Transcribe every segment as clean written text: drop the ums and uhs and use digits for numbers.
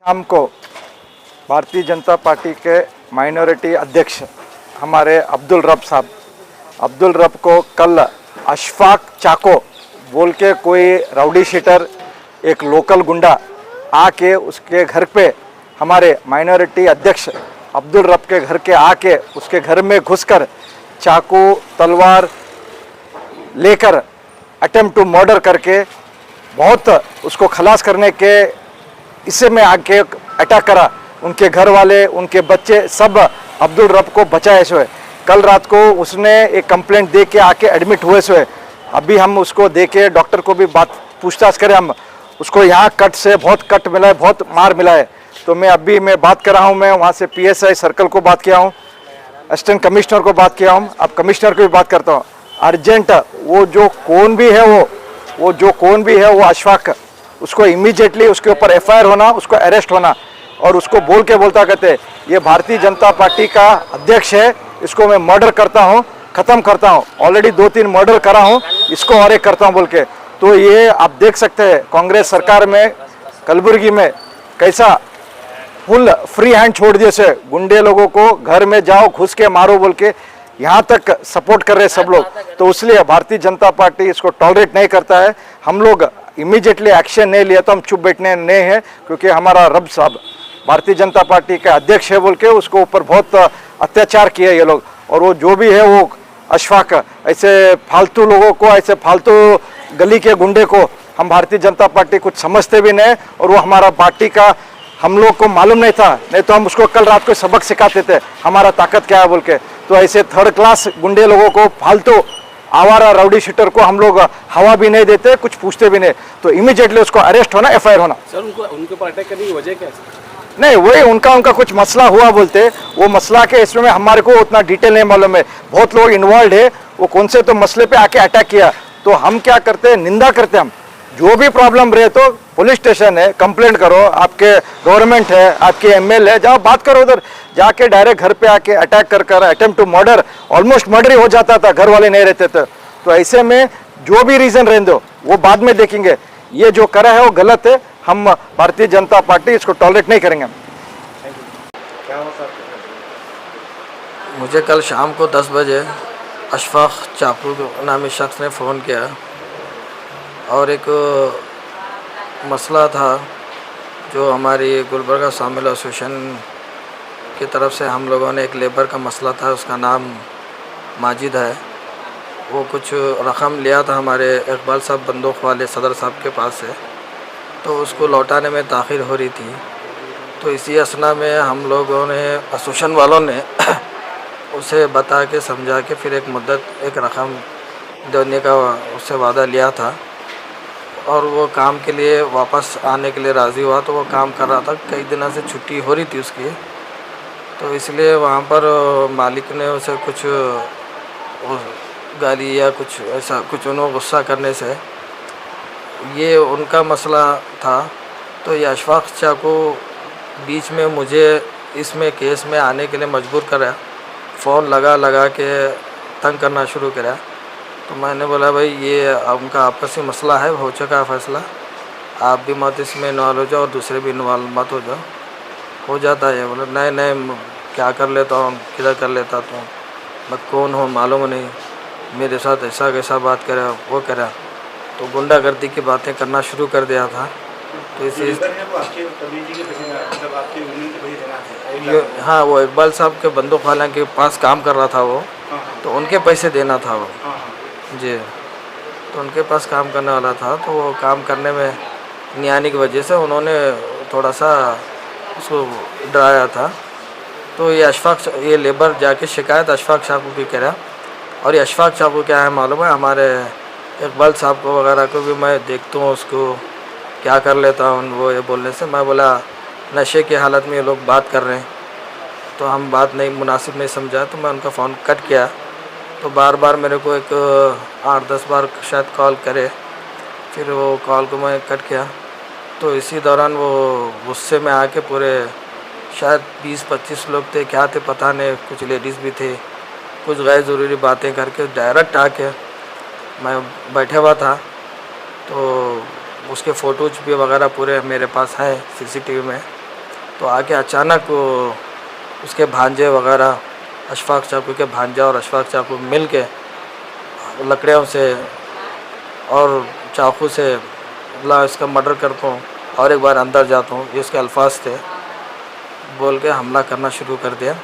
शाम को भारतीय जनता पार्टी के माइनॉरिटी अध्यक्ष हमारे अब्दुल रब साहब, अब्दुल रब को कल अशफाक चाको बोल के कोई राउडी शीटर एक लोकल गुंडा आके उसके घर पे, हमारे माइनॉरिटी अध्यक्ष अब्दुल रब के घर के आके उसके घर में घुसकर चाकू तलवार लेकर अटेम्प्ट टू मर्डर करके बहुत उसको खलास करने के इससे में आके अटैक करा। उनके घर वाले, उनके बच्चे सब अब्दुल रब को बचाए हुए। कल रात को उसने एक कंप्लेंट दे के आके एडमिट हुए हुए। अभी हम उसको दे के डॉक्टर को भी बात पूछताछ करें, हम उसको यहाँ कट से बहुत कट मिला है, बहुत मार मिला है। तो मैं बात कर रहा हूँ, मैं वहाँ से PSI सर्कल को बात किया हूँ, असिस्टेंट कमिश्नर को बात किया हूँ, अब कमिश्नर को भी बात करता हूँ। अर्जेंट वो जो कौन भी है वो अशफाक, उसको इमीडिएटली उसके ऊपर FIR होना, उसको अरेस्ट होना। और उसको बोलता कहते ये भारतीय जनता पार्टी का अध्यक्ष है, इसको मैं मर्डर करता हूँ, ख़त्म करता हूँ, ऑलरेडी 2-3 मर्डर करा हूँ, इसको और एक करता हूँ बोल के। तो ये आप देख सकते हैं कांग्रेस सरकार में कलबुर्गी में कैसा फुल फ्री हैंड छोड़ दिए से गुंडे लोगों को घर में जाओ घुस के मारो बोल के यहाँ तक सपोर्ट कर रहे सब लोग। तो इसलिए भारतीय जनता पार्टी इसको टॉलरेट नहीं करता है। हम लोग इमीडिएटली एक्शन नहीं लिया तो हम चुप बैठने नहीं है, क्योंकि हमारा रब साहब भारतीय जनता पार्टी के अध्यक्ष है बोल के उसको ऊपर बहुत अत्याचार किए ये लोग। और वो जो भी है वो अशफाक, ऐसे फालतू लोगों को, ऐसे फालतू गली के गुंडे को हम भारतीय जनता पार्टी कुछ समझते भी नहीं। और वो हमारा पार्टी का हम लोग को मालूम नहीं था, नहीं तो हम उसको कल रात को सबक सिखाते थे हमारा ताकत क्या है बोल के। तो ऐसे थर्ड क्लास गुंडे लोगों को, फालतू आवारा राउडी शीटर को हम लोग हवा भी नहीं देते, कुछ पूछते भी नहीं। तो इमीडिएटली उसको अरेस्ट होना, FIR होना। सर उनके ऊपर अटैक करने की वजह क्या है? नहीं, वही उनका कुछ मसला हुआ बोलते, वो मसला के इसमें हमारे को उतना डिटेल नहीं मालूम है। बहुत लोग इन्वॉल्व है, वो कौन से तो मसले पे आके अटैक किया। तो हम क्या करते हैं, निंदा करते हैं। हम जो भी प्रॉब्लम रहे तो पुलिस स्टेशन है, कंप्लेंट करो, आपके गवर्नमेंट है, आपके ML है, जाओ बात करो। उधर जाके डायरेक्ट घर पे आके अटैक कर attempt to murder, almost murder ही हो जाता था, घर वाले नहीं रहते थे। तो ऐसे में जो भी रीजन रहने दो वो बाद में देखेंगे, ये जो करा है वो गलत है। हम भारतीय जनता पार्टी इसको टॉलरेट नहीं करेंगे। मुझे कल शाम को 10 बजे अशफाक चाकू नामी शख्स ने फ़ोन किया और एक मसला था जो हमारी गुलबर्गा सामिल एसोसिएशन की तरफ से हम लोगों ने एक लेबर का मसला था, उसका नाम माजिद है। वो कुछ रकम लिया था हमारे इकबाल साहब बंदूक वाले सदर साहब के पास से, तो उसको लौटाने में ताख़ीर हो रही थी। तो इसी असना में हम लोगों ने, एसोसिएशन वालों ने उसे बता के समझा के फिर एक रकम देने का उससे वादा लिया था और वो काम के लिए वापस आने के लिए राज़ी हुआ। तो वो काम कर रहा था, कई दिनों से छुट्टी हो रही थी उसकी, तो इसलिए वहाँ पर मालिक ने उसे कुछ गाली या कुछ ऐसा कुछ उन्होंने गुस्सा करने से ये उनका मसला था। तो ये अशफाक चाकू बीच में मुझे इसमें केस में आने के लिए मजबूर करा, फ़ोन लगा के तंग करना शुरू करा। तो मैंने बोला भाई ये उनका आपसी मसला है, हो चुका है फैसला, आप भी मत इसमें इन्वॉल्व हो जाओ और दूसरे भी इन्वॉल्व मत हो जाओ, हो जाता है। बोला नहीं क्या कर लेता हूँ, किधर कर लेता तो मैं कौन हूँ मालूम नहीं, मेरे साथ ऐसा कैसा बात करा वो करा। तो गुंडागर्दी की बातें करना शुरू कर दिया था। तो इसी हाँ, वो इकबाल साहब के बंदूक वाला के पास काम कर रहा था वो, तो उनके पैसे देना था वो जी। तो उनके पास काम करने वाला था, तो वो काम करने में नहीं आने की वजह से उन्होंने थोड़ा सा उसको डराया था। तो ये लेबर जाके शिकायत अशफाक चाकू की करा। और ये अशफाक चाकू क्या है मालूम है, हमारे इकबाल साहब को वगैरह को भी मैं देखता हूँ, उसको क्या कर लेता हूँ वो ये बोलने से। मैं बोला नशे की हालत में ये लोग बात कर रहे हैं, तो हम बात नहीं मुनासिब नहीं समझा, तो मैं उनका फ़ोन कट किया। तो बार मेरे को एक 8-10 बार शायद कॉल करे, फिर वो कॉल को मैं कट किया। तो इसी दौरान वो गुस्से में आके पूरे शायद 20-25 लोग थे, क्या थे पता नहीं, कुछ लेडीज़ भी थे, कुछ गैर ज़रूरी बातें करके डायरेक्ट आके, मैं बैठा हुआ था तो उसके फ़ोटोज भी वगैरह पूरे मेरे पास हैं CCTV में, तो आके अचानक उसके भांजे वगैरह अशफाक चाकू के भांजा और अशफाक चाकू मिल के लकड़ियों से और चाकू से ला इसका मर्डर करता हूँ और एक बार अंदर जाता हूँ, ये उसके अल्फाज थे, बोल के हमला करना शुरू कर दिया।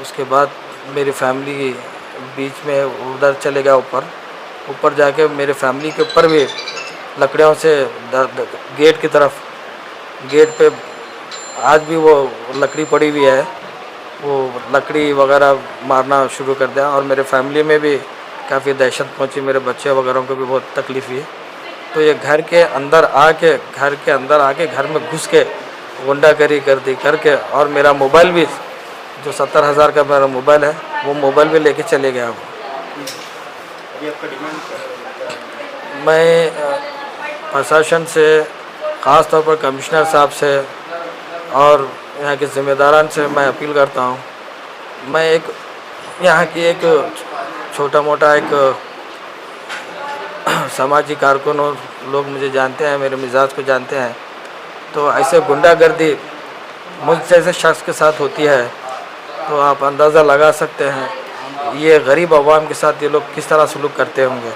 उसके बाद मेरी फैमिली बीच में उधर चले गया, ऊपर जाके मेरे फैमिली के ऊपर भी लकड़ियों से गेट की तरफ, गेट पे आज भी वो लकड़ी पड़ी हुई है, वो लकड़ी वगैरह मारना शुरू कर दिया और मेरे फैमिली में भी काफ़ी दहशत पहुंची, मेरे बच्चे वगैरह को भी बहुत तकलीफ़ हुई। तो ये घर के अंदर आके घर में घुस के गुंडागर्दी करके और मेरा मोबाइल भी जो 70,000 का मेरा मोबाइल है वो मोबाइल भी लेके चले गया वो। अभी आपका डिमांड क्या है? मैं प्रशासन से, ख़ास तौर पर कमिश्नर साहब से और यहाँ के ज़िम्मेदारान से मैं अपील करता हूँ। मैं यहाँ की एक छोटा मोटा सामाजिक कारकुन और लोग मुझे जानते हैं, मेरे मिजाज को जानते हैं। तो ऐसे गुंडागर्दी मुझ जैसे शख्स के साथ होती है तो आप अंदाज़ा लगा सकते हैं ये गरीब आवाम के साथ ये लोग किस तरह सलूक करते होंगे।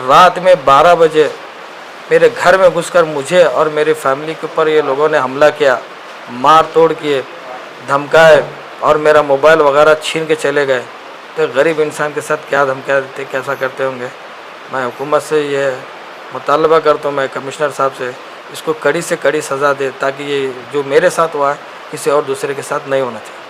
रात में 12 बजे मेरे घर में घुसकर मुझे और मेरी फैमिली के ऊपर ये लोगों ने हमला किया, मार तोड़ किए, धमकाए और मेरा मोबाइल वगैरह छीन के चले गए। तो गरीब इंसान के साथ क्या धमका देते, कैसा करते होंगे। मैं हुकूमत से ये मुतालबा करता हूँ, मैं कमिश्नर साहब से, इसको कड़ी से कड़ी सज़ा दे ताकि ये जो मेरे साथ हुआ है किसी और दूसरे के साथ नहीं होना चाहिए।